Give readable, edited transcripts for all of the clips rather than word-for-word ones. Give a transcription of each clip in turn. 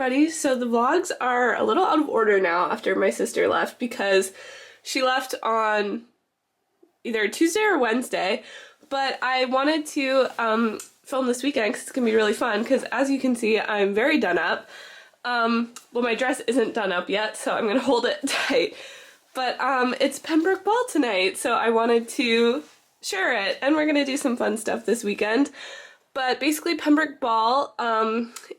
Buddy, so the vlogs are a little out of order now after my sister left because she left on either Tuesday or Wednesday, but I wanted to film this weekend because it's gonna be really fun because as you can see, I'm very done up. Well, my dress isn't done up yet, so I'm gonna hold it tight. But it's Pembroke Ball tonight, so I wanted to share it, and we're gonna do some fun stuff this weekend. But basically Pembroke Ball,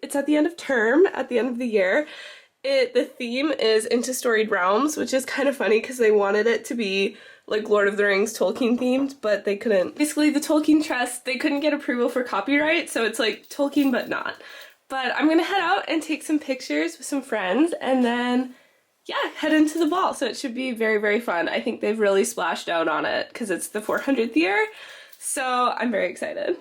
it's at the end of term, at the end of the year. The theme is Into Storied Realms, which is kind of funny because they wanted it to be like Lord of the Rings Tolkien themed, but they couldn't. Basically the Tolkien Trust, they couldn't get approval for copyright, so it's like Tolkien but not. But I'm gonna head out and take some pictures with some friends and then, yeah, head into the ball. So it should be very, very fun. I think they've really splashed out on it because it's the 400th year, so I'm very excited.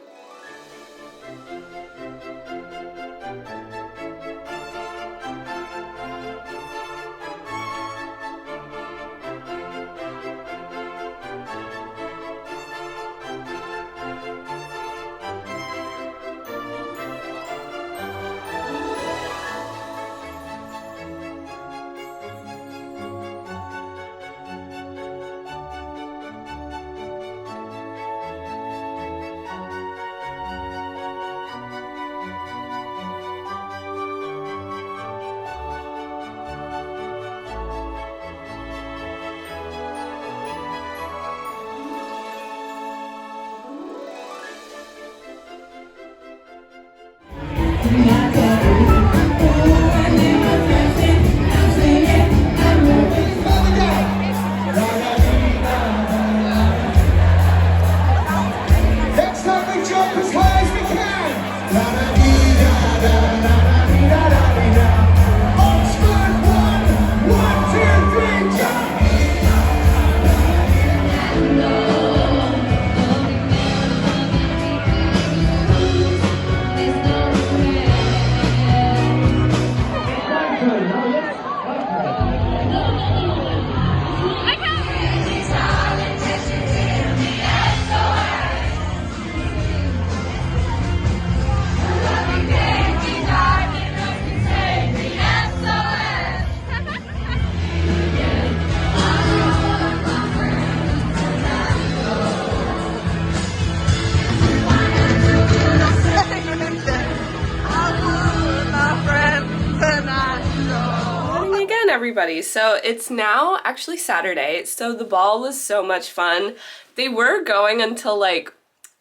Everybody. So it's now actually Saturday, so the ball was so much fun. They were going until like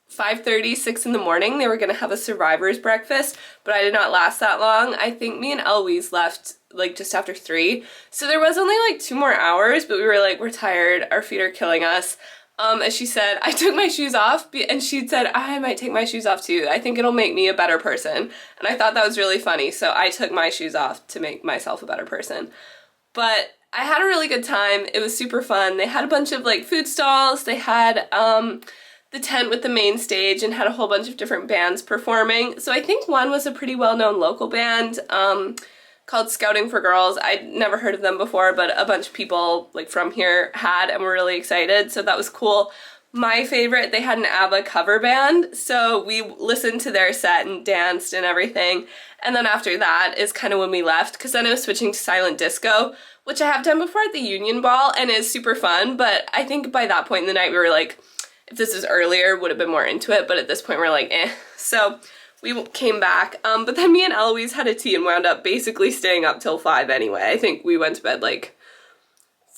5:30, 6 in the morning. They were gonna have a survivor's breakfast, but I did not last that long. I think me and Eloise left like just after 3, so there was only like 2 more hours, but we were like, we're tired, our feet are killing us. As she said, I took my shoes off, and she said, I might take my shoes off too. I think it'll make me a better person. And I thought that was really funny, so I took my shoes off to make myself a better person. But I had a really good time. It was super fun. They had a bunch of like food stalls. They had the tent with the main stage and had a whole bunch of different bands performing. So I think one was a pretty well-known local band called Scouting for Girls. I'd never heard of them before, but a bunch of people like from here had and were really excited. So that was cool. My favorite, they had an ABBA cover band, so we listened to their set and danced and everything. And then after that is kind of when we left, because then it was switching to silent disco, which I have done before at the Union Ball and is super fun, but I think by that point in the night we were like, if this is earlier, would have been more into it, but at this point we're like, eh. So we came back, but then me and Eloise had a tea and wound up basically staying up till 5 anyway. I think we went to bed like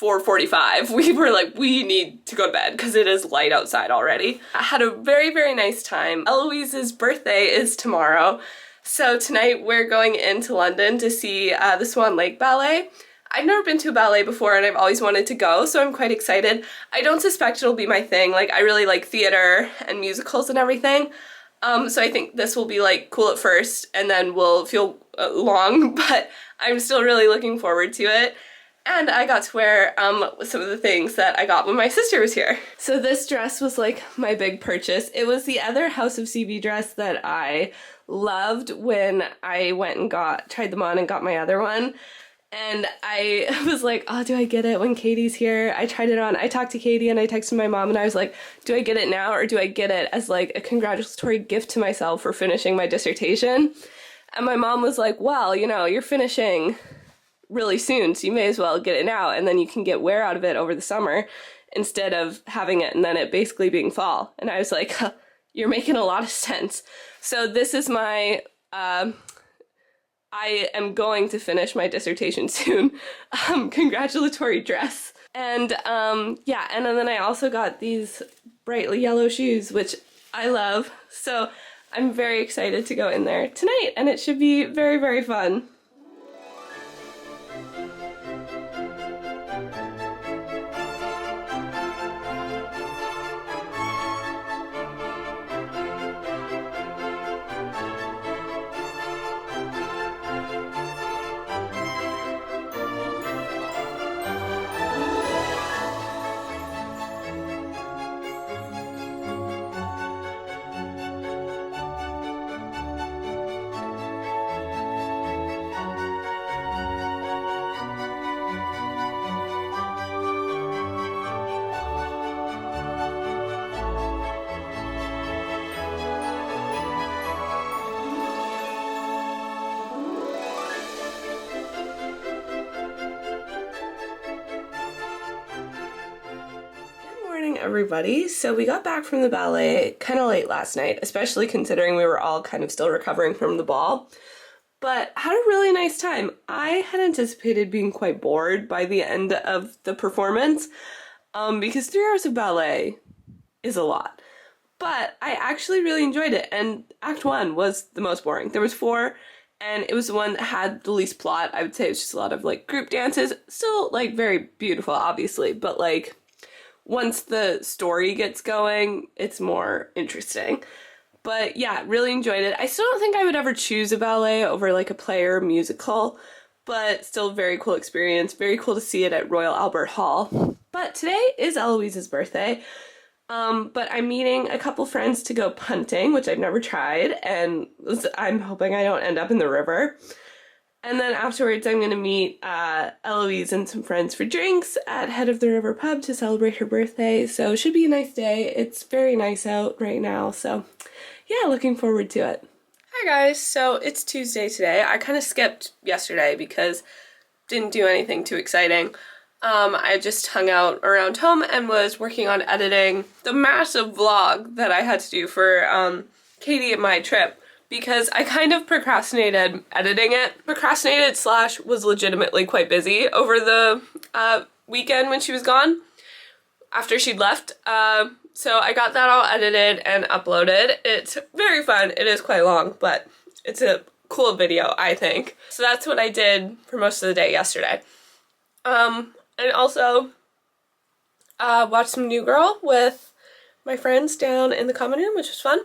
4:45. We were like, we need to go to bed because it is light outside already. I had a very, very nice time. Eloise's birthday is tomorrow, so tonight we're going into London to see the Swan Lake Ballet. I've never been to a ballet before and I've always wanted to go, so I'm quite excited. I don't suspect it'll be my thing. Like, I really like theater and musicals and everything. So I think this will be like cool at first and then will feel long, but I'm still really looking forward to it. And I got to wear some of the things that I got when my sister was here. So this dress was like my big purchase. It was the other House of CB dress that I loved when I went and tried them on and got my other one. And I was like, oh, do I get it when Katie's here? I tried it on. I talked to Katie and I texted my mom and I was like, do I get it now or do I get it as like a congratulatory gift to myself for finishing my dissertation? And my mom was like, well, you know, you're finishing really soon, so you may as well get it now, and then you can get wear out of it over the summer instead of having it and then it basically being fall. And I was like, huh, you're making a lot of sense. So this is my, I am going to finish my dissertation soon, congratulatory dress. And yeah, and then I also got these brightly yellow shoes, which I love. So I'm very excited to go in there tonight, and it should be very, very fun. Everybody. So we got back from the ballet kind of late last night, especially considering we were all kind of still recovering from the ball, but had a really nice time. I had anticipated being quite bored by the end of the performance, because 3 hours of ballet is a lot, but I actually really enjoyed it, and Act 1 was the most boring. There was 4, and it was the one that had the least plot. I would say it was just a lot of like group dances, still like very beautiful obviously, but like once the story gets going, it's more interesting. But yeah, really enjoyed it. I still don't think I would ever choose a ballet over like a play or musical, but still very cool experience. Very cool to see it at Royal Albert Hall. But today is Eloise's birthday. But I'm meeting a couple friends to go punting, which I've never tried, and I'm hoping I don't end up in the river. And then afterwards, I'm going to meet Eloise and some friends for drinks at Head of the River Pub to celebrate her birthday. So it should be a nice day. It's very nice out right now. So yeah, looking forward to it. Hi guys, so it's Tuesday today. I kind of skipped yesterday because didn't do anything too exciting. I just hung out around home and was working on editing the massive vlog that I had to do for Katie and my trip, because I kind of procrastinated editing it. Procrastinated / was legitimately quite busy over the weekend when she was gone, after she'd left. So I got that all edited and uploaded. It's very fun. It is quite long, but it's a cool video, I think. So that's what I did for most of the day yesterday. And also watched some New Girl with my friends down in the common room, which was fun.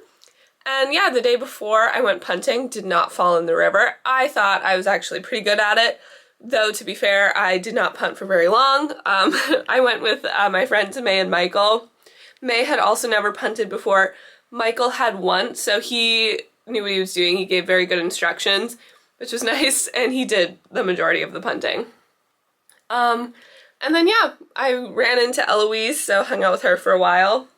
And yeah, the day before I went punting, did not fall in the river. I thought I was actually pretty good at it, though to be fair, I did not punt for very long. I went with my friends May and Michael. May had also never punted before. Michael had once, so he knew what he was doing. He gave very good instructions, which was nice, and he did the majority of the punting. And then yeah, I ran into Eloise, so hung out with her for a while.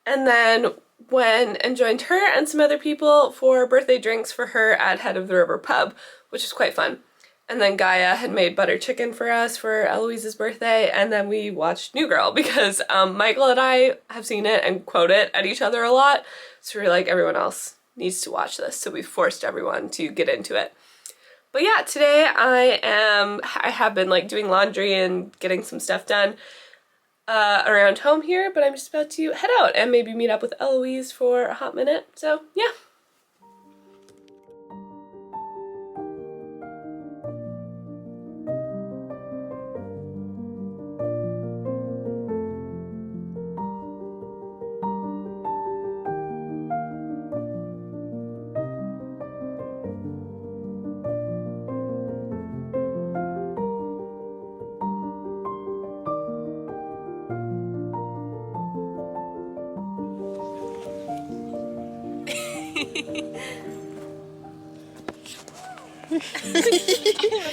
And then went and joined her and some other people for birthday drinks for her at Head of the River Pub, which was quite fun. And then Gaia had made butter chicken for us for Eloise's birthday, and then we watched New Girl because Michael and I have seen it and quote it at each other a lot, so we're like, everyone else needs to watch this, so we forced everyone to get into it. But yeah, today I have been like doing laundry and getting some stuff done around home here, but I'm just about to head out and maybe meet up with Eloise for a hot minute, so yeah.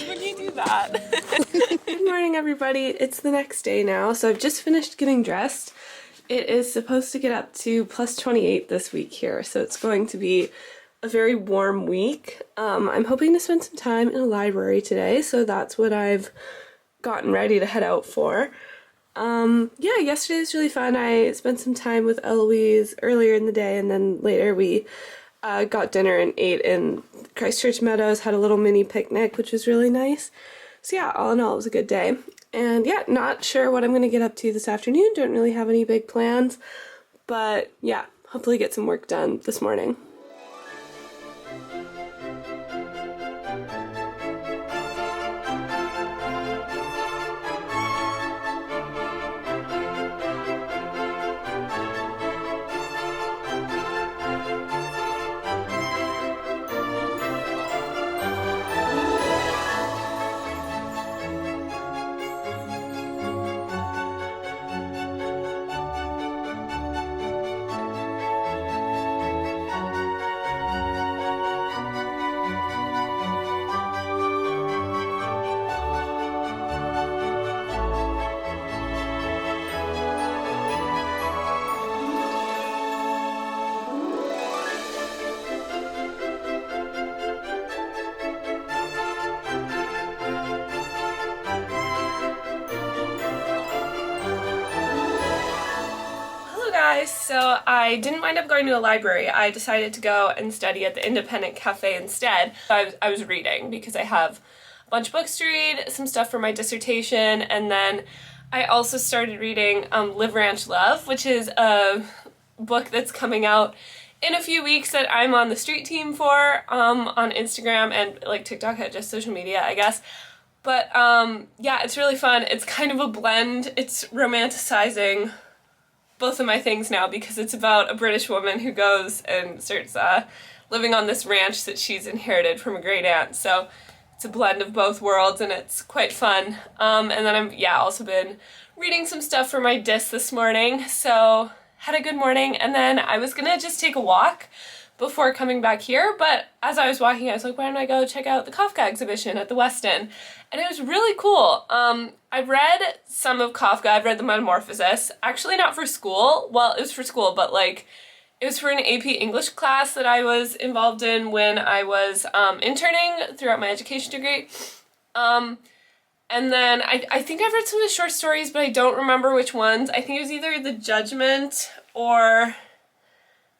When you do that. Good morning, everybody. It's the next day now, so I've just finished getting dressed. It is supposed to get up to plus 28 this week here, so it's going to be a very warm week. I'm hoping to spend some time in a library today, so that's what I've gotten ready to head out for. Yeah, yesterday was really fun. I spent some time with Eloise earlier in the day, and then later we got dinner and ate in Christchurch Meadows, had a little mini picnic, which was really nice. So yeah, all in all, it was a good day. And yeah, not sure what I'm going to get up to this afternoon. Don't really have any big plans. But yeah, hopefully get some work done this morning. So I didn't wind up going to a library. I decided to go and study at the Independent Cafe instead. I was reading because I have a bunch of books to read, some stuff for my dissertation, and then I also started reading Live Ranch Love, which is a book that's coming out in a few weeks that I'm on the street team for on Instagram and like TikTok, just social media, I guess. But yeah, it's really fun. It's kind of a blend. It's romanticizing both of my things now because it's about a British woman who goes and starts living on this ranch that she's inherited from a great aunt. So it's a blend of both worlds and it's quite fun. And then I'm also been reading some stuff for my dis this morning. So had a good morning, and then I was gonna just take a walk before coming back here, but as I was walking I was like, why don't I go check out the Kafka exhibition at the Westin? And it was really cool. I've read some of Kafka. I've read the Metamorphosis. Actually not for school. Well, it was for school, but like it was for an AP English class that I was involved in when I was interning throughout my education degree. And then I think I've read some of the short stories, but I don't remember which ones. I think it was either The Judgment or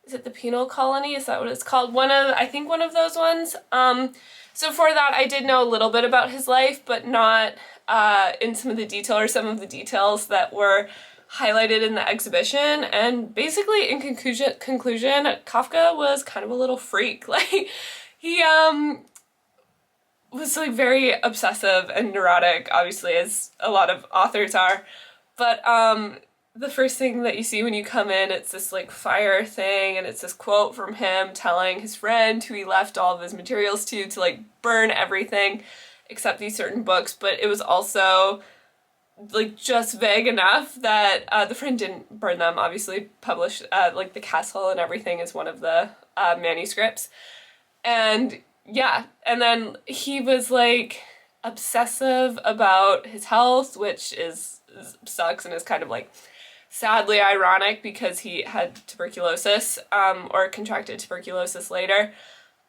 is it The Penal Colony? Is that what it's called? I think one of those ones. So for that I did know a little bit about his life, but not in some of the details that were highlighted in the exhibition. And basically in conclusion, Kafka was kind of a little freak. Like he was like very obsessive and neurotic, obviously, as a lot of authors are. But the first thing that you see when you come in, it's this like fire thing, and it's this quote from him telling his friend who he left all of his materials to like burn everything except these certain books. But it was also like just vague enough that the friend didn't burn them, obviously published, like the castle and everything is one of the manuscripts. And yeah, and then he was like obsessive about his health, which sucks and is kind of like sadly ironic because he had tuberculosis, or contracted tuberculosis later.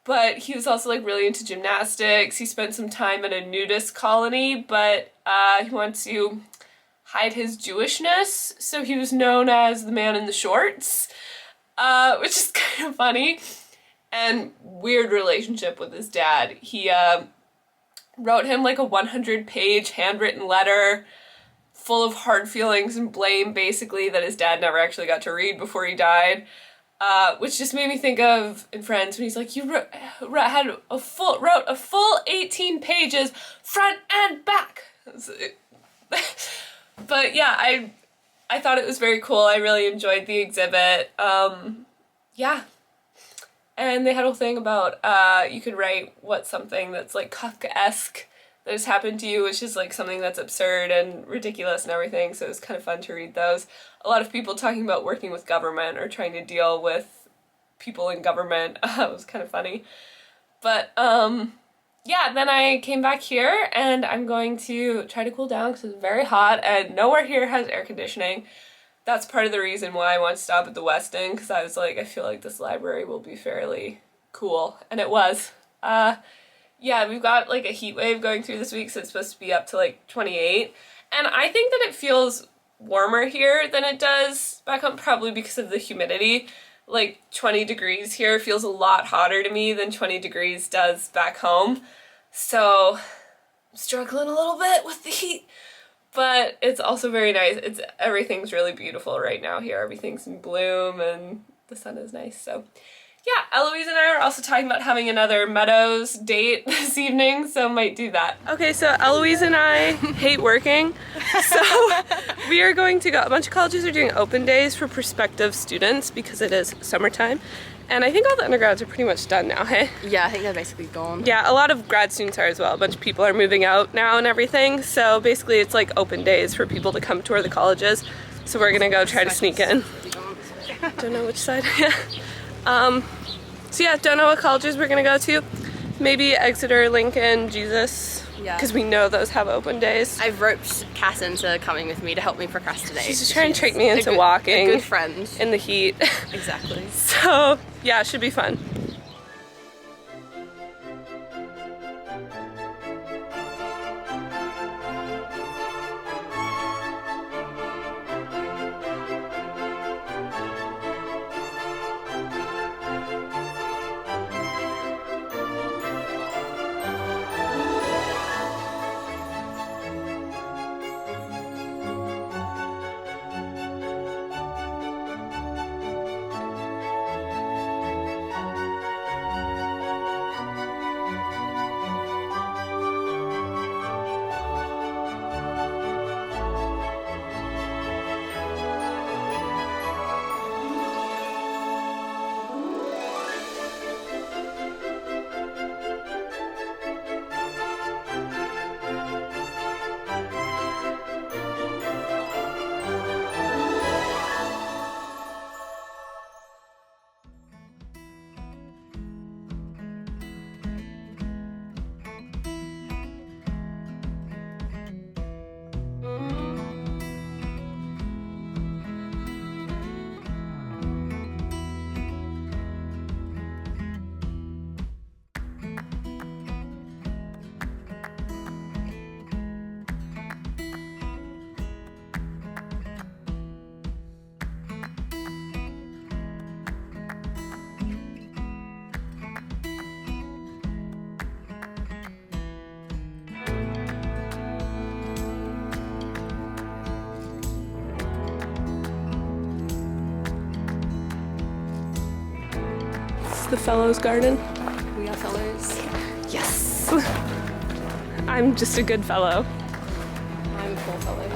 But he was also like really into gymnastics. He spent some time at a nudist colony, but he wanted to hide his Jewishness, so he was known as the man in the shorts, which is kind of funny. And weird relationship with his dad. He wrote him like a 100-page handwritten letter full of hard feelings and blame, basically, that his dad never actually got to read before he died, which just made me think of in Friends when he's like, you wrote a full 18 pages front and back. But yeah, I thought it was very cool. I really enjoyed the exhibit. Yeah. And they had a whole thing about you could write what's something that's like Kafka-esque that has happened to you, which is like something that's absurd and ridiculous and everything, so it was kind of fun to read those. A lot of people talking about working with government or trying to deal with people in government. It was kind of funny. But yeah, then I came back here and I'm going to try to cool down because it's very hot and nowhere here has air conditioning. That's part of the reason why I want to stop at the Westin, because I was like, I feel like this library will be fairly cool, and it was. Yeah, we've got like a heat wave going through this week, so it's supposed to be up to like 28, and I think that it feels warmer here than it does back home, probably because of the humidity. Like 20 degrees here feels a lot hotter to me than 20 degrees does back home, so I'm struggling a little bit with the heat, but it's also very nice. Everything's really beautiful right now here. Everything's in bloom and the sun is nice, so yeah, Eloise and I are also talking about having another Meadows date this evening, so might do that. Okay, so Eloise and I hate working, so we are going to go. A bunch of colleges are doing open days for prospective students because it is summertime, and I think all the undergrads are pretty much done now, hey? Yeah, I think they're basically gone. Yeah, a lot of grad students are as well. A bunch of people are moving out now and everything, so basically it's like open days for people to come tour the colleges, so we're gonna go try to sneak in. Don't know which side. So yeah, don't know what colleges we're gonna go to. Maybe Exeter, Lincoln, Jesus, because we know those have open days. I've roped Cass into coming with me to help me procrastinate. She's just trying to trick me into walking. A good friend. In the heat. Exactly. So yeah, it should be fun. The Fellows Garden. We are fellows. Yes! I'm just a good fellow. I'm a poor fellow.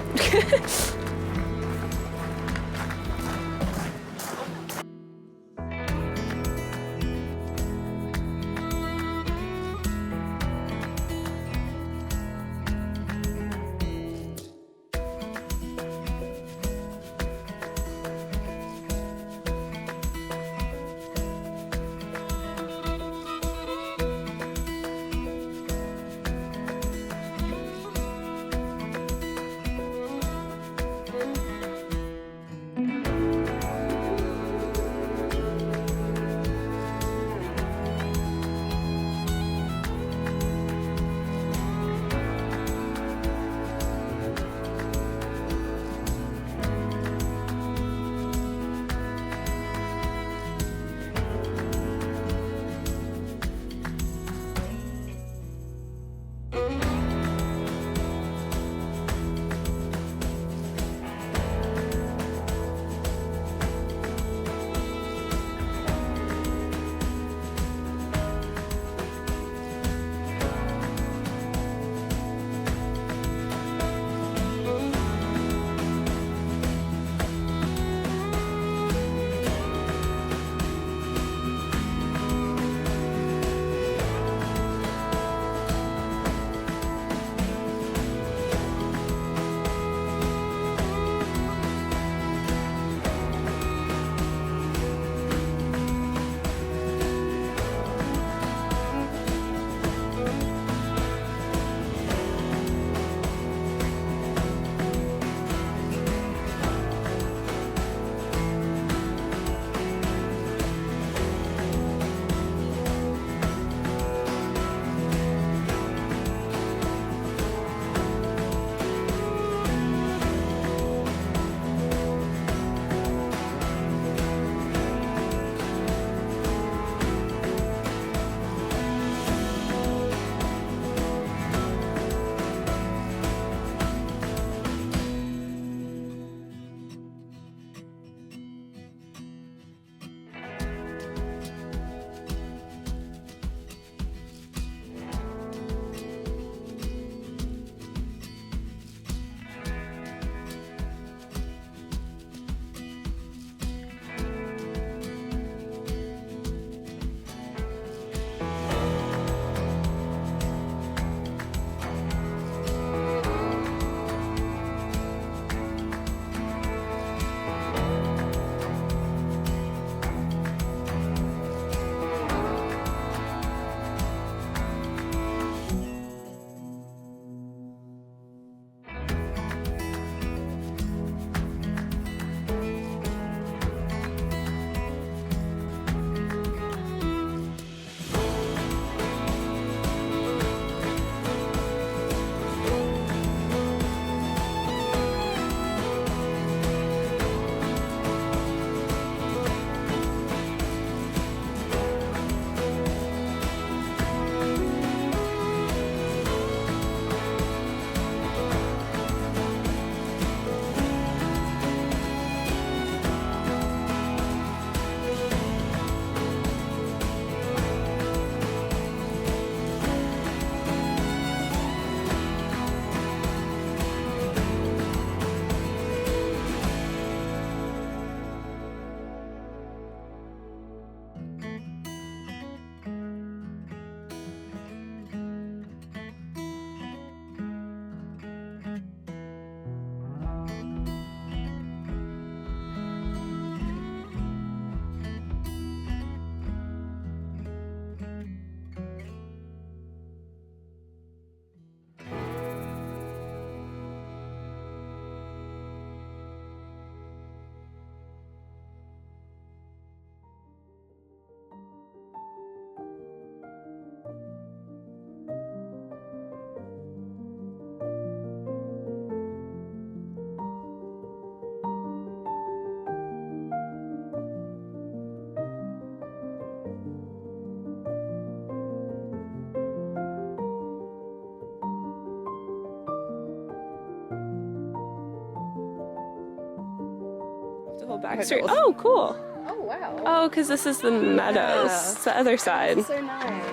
whole backstory. Oh, cool. Oh wow. Oh, because this is the meadows. It's the other side. So nice.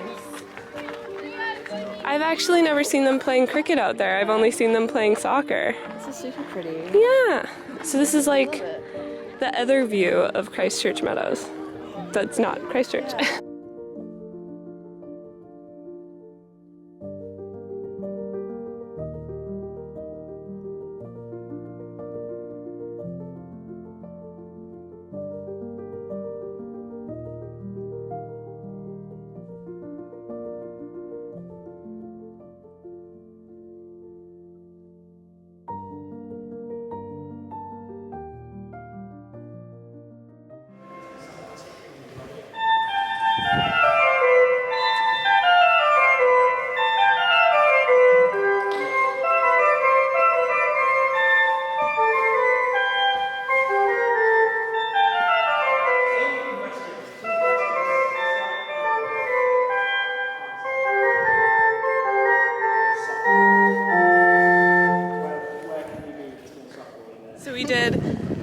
I've actually never seen them playing cricket out there. I've only seen them playing soccer. This is super pretty. Yeah. So this is like Love it. the other view of Christchurch Meadows. That's not Christchurch. So we did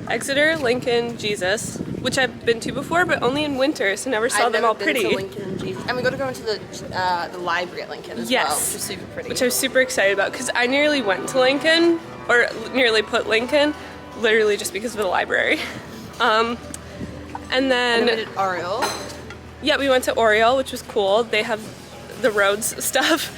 Exeter, Lincoln, Jesus, which I've been to before, but only in winter, so never saw I've them never all been pretty. to Lincoln and Jesus. And we got to go into the library at Lincoln as well, which is super pretty. Which I was super excited about because I nearly went to Lincoln, or nearly put Lincoln, literally just because of the library. And and then, then we did Oriole. yeah, we went to Oriole, which was cool. They have the roads stuff.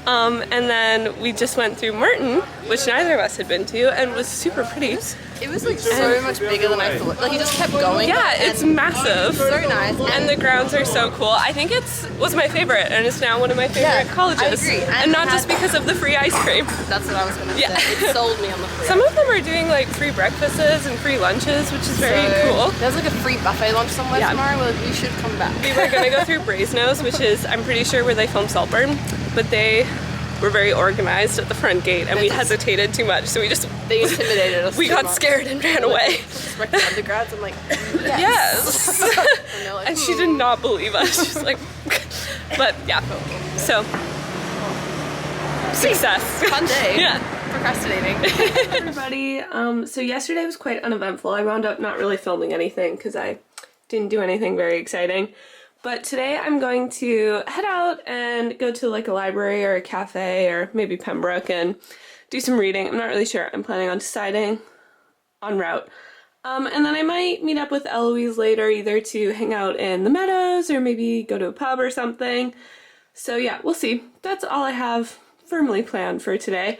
And then we just went through Merton, which neither of us had been to, and was super pretty. It was like so much bigger than I thought. Like, you just kept going. Yeah, it's and massive. So nice. And the grounds are so cool. I think was my favorite, and it's now one of my favorite colleges. I agree. And not it just had- because of the free ice cream. That's what I was gonna Yeah. say. It sold me on the free. Some of them are doing like free breakfasts and free lunches, which is very cool. There's like a free buffet lunch somewhere Yeah. tomorrow. Well, you should come back. We were gonna go through Brasenose, which is, I'm pretty sure, where they film Saltburn, but they were very organized at the front gate, and we hesitated too much, so They intimidated us. we too got much. scared and ran away. Respect the undergrads. I'm like, Yes. And they're like, And she did not believe us. She's like, but yeah. So, success. Fun day. Yeah. Procrastinating. Everybody, so yesterday was quite uneventful. I wound up not really filming anything because I didn't do anything very exciting. But today I'm going to head out and go to like a library or a cafe or maybe Pembroke and do some reading. I'm not really sure. I'm planning on deciding en route. And then I might meet up with Eloise later, either to hang out in the meadows or maybe go to a pub or something. So yeah, we'll see. That's all I have firmly planned for today.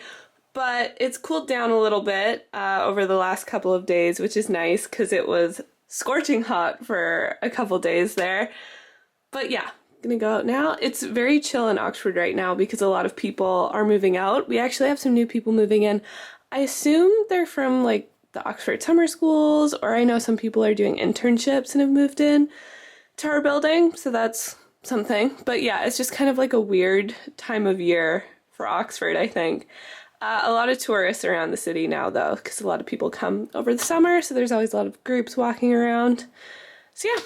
But it's cooled down a little bit over the last couple of days, which is nice because it was scorching hot for a couple days there. But yeah, gonna go out now. It's very chill in Oxford right now because a lot of people are moving out. We actually have some new people moving in. I assume they're from like the Oxford summer schools, or I know some people are doing internships and have moved in to our building, so that's something. But yeah, it's just kind of like a weird time of year for Oxford, I think. A lot of tourists around the city now though, because a lot of people come over the summer, so there's always a lot of groups walking around. So yeah,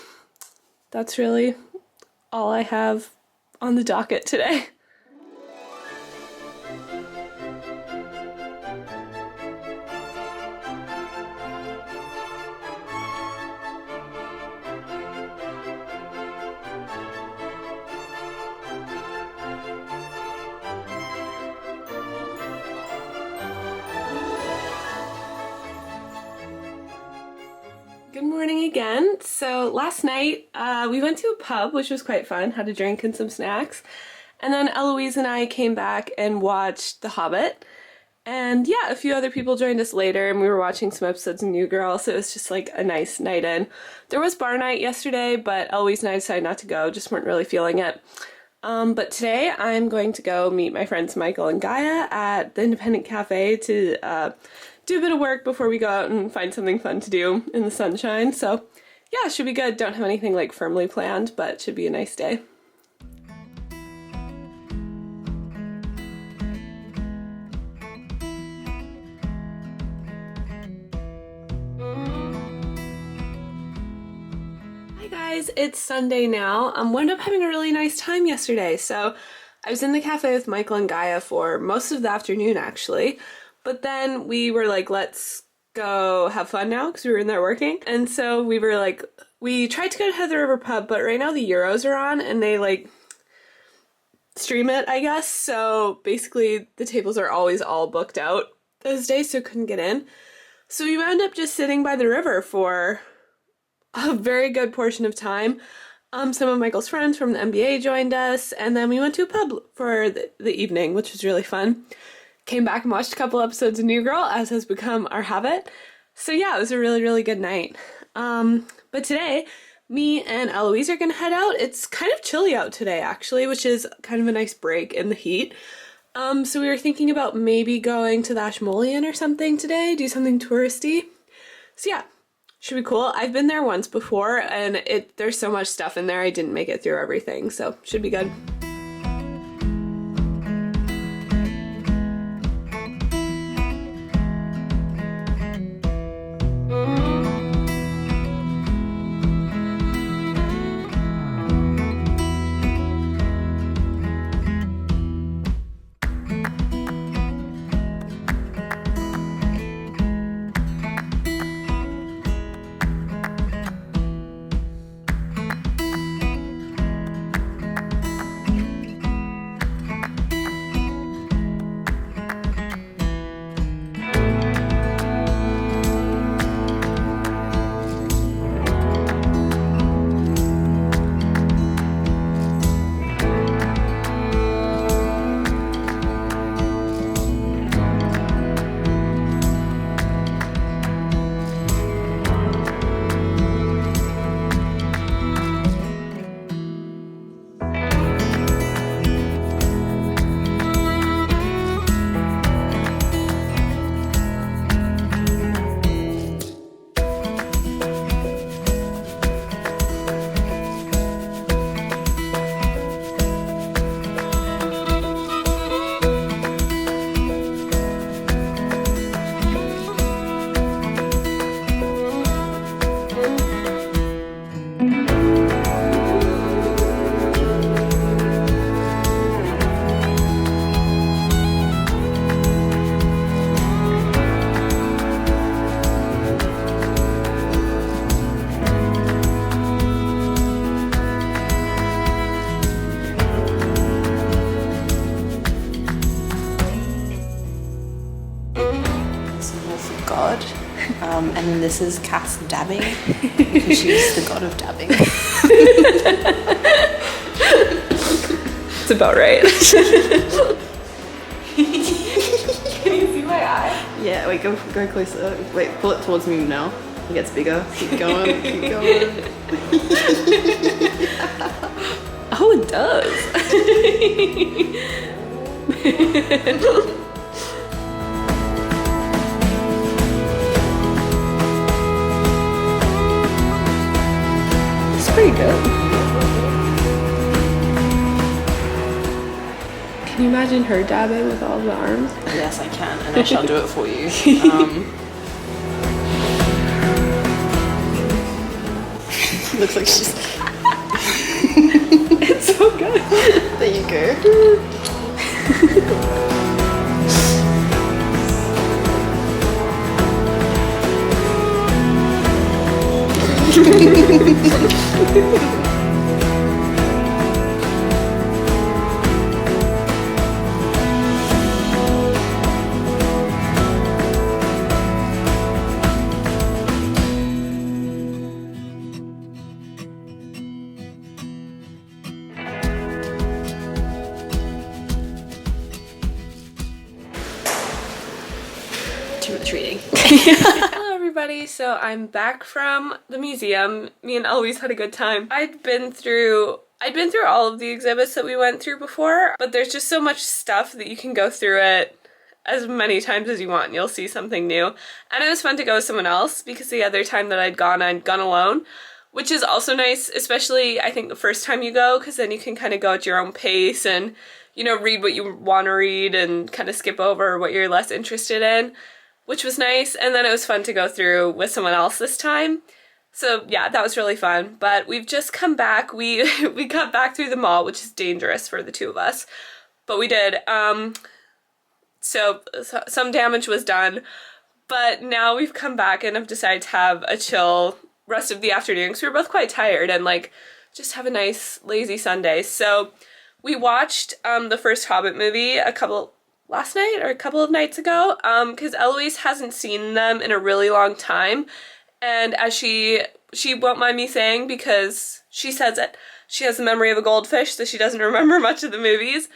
that's really all I have on the docket today. Good morning again. So last night we went to a pub, which was quite fun, had a drink and some snacks. And then Eloise and I came back and watched The Hobbit. And yeah, a few other people joined us later and we were watching some episodes of New Girl, so it was just like a nice night in. There was bar night yesterday, but Eloise and I decided not to go, just weren't really feeling it. But today I'm going to go meet my friends Michael and Gaia at the Independent Cafe to do a bit of work before we go out and find something fun to do in the sunshine. So yeah, it should be good. Don't have anything like firmly planned, but it should be a nice day. Hi guys, it's Sunday now. Wound up having a really nice time yesterday. So I was in the cafe with Michael and Gaia for most of the afternoon actually. But then we were like, let's go have fun now because we were in there working. And so we were like, we tried to go to Heather River Pub, but right now the Euros are on and they like stream it, I guess. So basically the tables are always all booked out those days, so couldn't get in. So we wound up just sitting by the river for a very good portion of time. Some of Michael's friends from the NBA joined us, and then we went to a pub for the evening, which was really fun. Came back and watched a couple episodes of New Girl, as has become our habit. So yeah, it was a really, really good night. But today, me and Eloise are going to head out. It's kind of chilly out today, actually, which is kind of a nice break in the heat. So we were thinking about maybe going to the Ashmolean or something today, do something touristy. So yeah, should be cool. I've been there once before, and there's so much stuff in there, I didn't make it through everything, so should be good. God. And then this is Cass dabbing because she's the god of dabbing. It's about right. Can you see my eye? Yeah, wait, go closer. Wait, pull it towards me now. It gets bigger. Keep going, keep going. Oh, it does. It's pretty good. Can you imagine her dabbing with all the arms? Yes, I can, and I shall do it for you. Looks like she's... It's so good. There you go. Too much reading. Hello everybody, so I'm back from the museum. Me and Eloise had a good time. I'd been through all of the exhibits that we went through before, but there's just so much stuff that you can go through it as many times as you want and you'll see something new. And it was fun to go with someone else because the other time that I'd gone alone, which is also nice, especially I think the first time you go, because then you can kind of go at your own pace and, you know, read what you want to read and kind of skip over what you're less interested in, which was nice. And then it was fun to go through with someone else this time. So yeah, that was really fun. But we've just come back. We got back through the mall, which is dangerous for the two of us, but we did. So some damage was done, But now we've come back and have decided to have a chill rest of the afternoon because we were both quite tired and like just have a nice lazy Sunday. So we watched the first Hobbit movie last night or a couple of nights ago because Eloise hasn't seen them in a really long time, and as she won't mind me saying, because she says that she has the memory of a goldfish, so she doesn't remember much of the movies.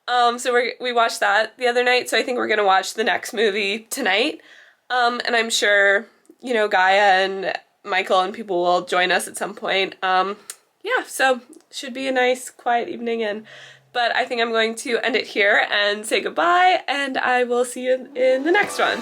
So we watched that the other night, so I think we're gonna watch the next movie tonight. And I'm sure, you know, Gaia and Michael and people will join us at some point. Yeah, so should be a nice quiet evening, but I think I'm going to end it here and say goodbye, and I will see you in the next one.